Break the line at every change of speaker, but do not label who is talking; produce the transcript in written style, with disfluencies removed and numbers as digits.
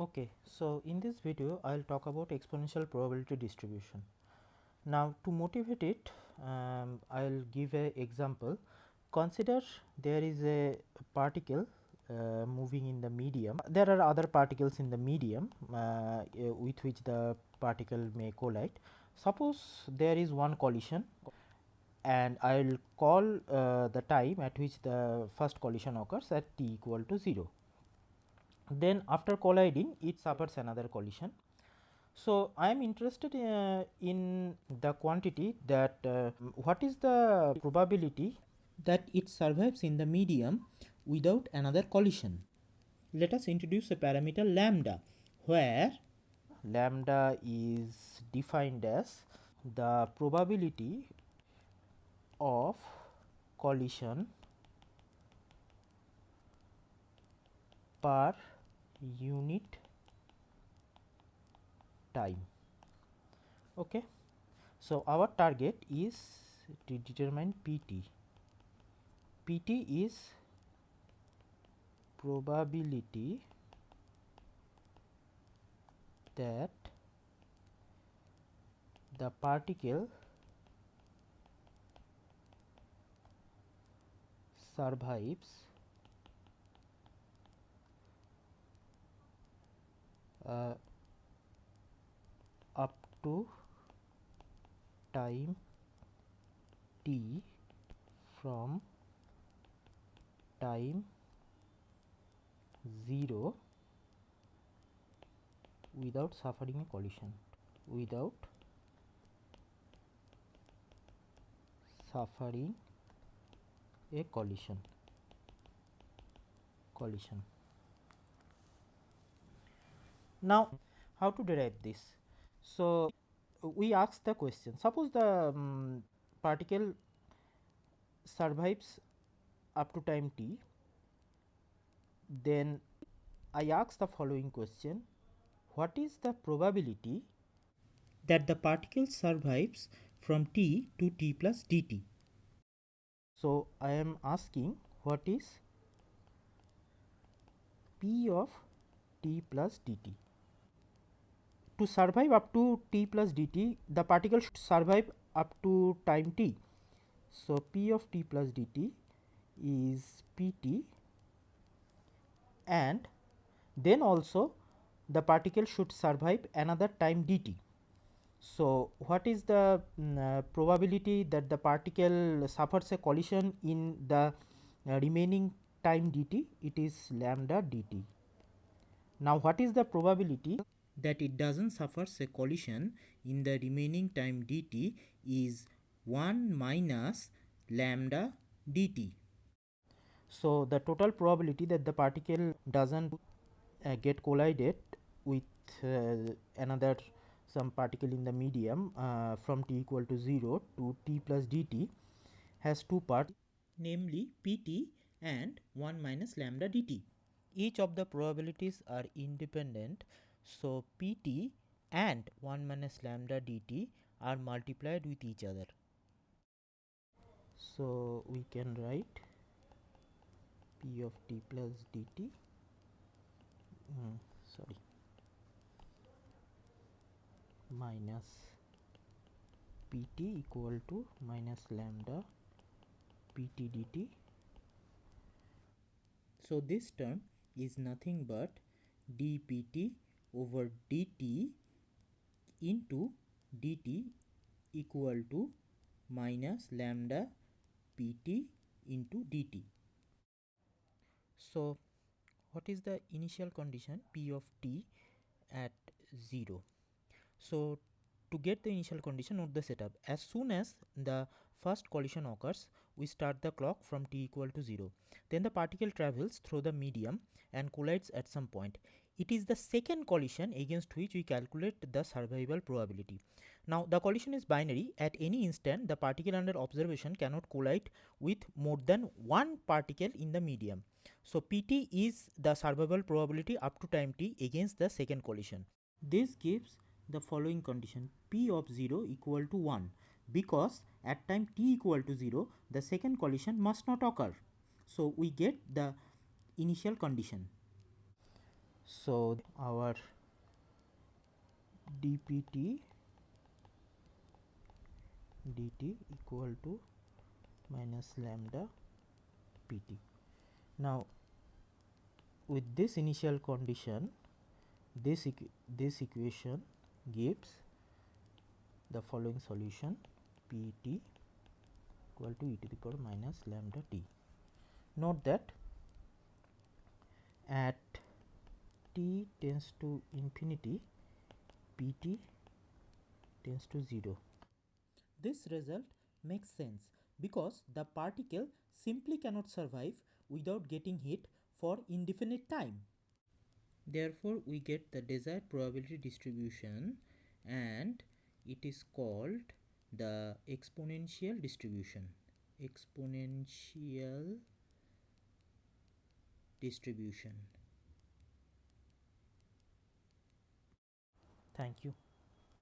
Okay, so in this video I will talk about exponential probability distribution. Now to motivate it, I will give a example. Consider there is a particle moving in the medium. There are other particles in the medium with which the particle may collide. Suppose there is one collision, and I will call the time at which the first collision occurs at t equal to 0. Then after colliding it suffers another collision. So I am interested in the quantity that what is the probability that it survives in the medium without another collision. Let us introduce a parameter lambda, where lambda is defined as the probability of collision per unit time. Okay. So our target is to determine pt. Pt is probability that the particle survives up to time t from time 0 without suffering a collision, without suffering a collision. Now how to derive this? So we ask the question, suppose the particle survives up to time t, then I ask the following question: what is the probability that the particle survives from t to t plus dt? So I am asking what is p of t plus dt. To survive up to t plus dt, the particle should survive up to time t. So p of t plus dt is pt, and then also the particle should survive another time dt. So what is the probability that the particle suffers a collision in the remaining time dt? It is lambda dt. Now what is the probability that it doesn't suffers a collision in the remaining time dt? Is 1 minus lambda dt. So the total probability that the particle doesn't get collided with another some particle in the medium from t equal to 0 to t plus dt has two parts, namely pt and 1 minus lambda dt. Each of the probabilities are independent, so pt and 1 minus lambda dt are multiplied with each other. So we can write p of t plus dt minus pt equal to minus lambda pt dt. So this term is nothing but dpt over dt into dt equal to minus lambda pt into dt. So what is the initial condition p of t at 0? So to get the initial condition, note the setup. As soon as the first collision occurs, we start the clock from t equal to 0. Then the particle travels through the medium and collides at some point. It is the second collision against which we calculate the survival probability. Now the collision is binary. At any instant, the particle under observation cannot collide with more than one particle in the medium. So pt is the survival probability up to time t against the second collision. This gives the following condition: p of 0 equal to 1, because at time t equal to 0 the second collision must not occur. So we get the initial condition. So our dpt dt equal to minus lambda pt. Now with this initial condition, this equation gives the following solution: pt equal to e to the power minus lambda t. Note that at t tends to infinity, pt tends to 0. This result makes sense because the particle simply cannot survive without getting hit for indefinite time. Therefore, we get the desired probability distribution, and it is called the exponential distribution. Exponential distribution. Thank you.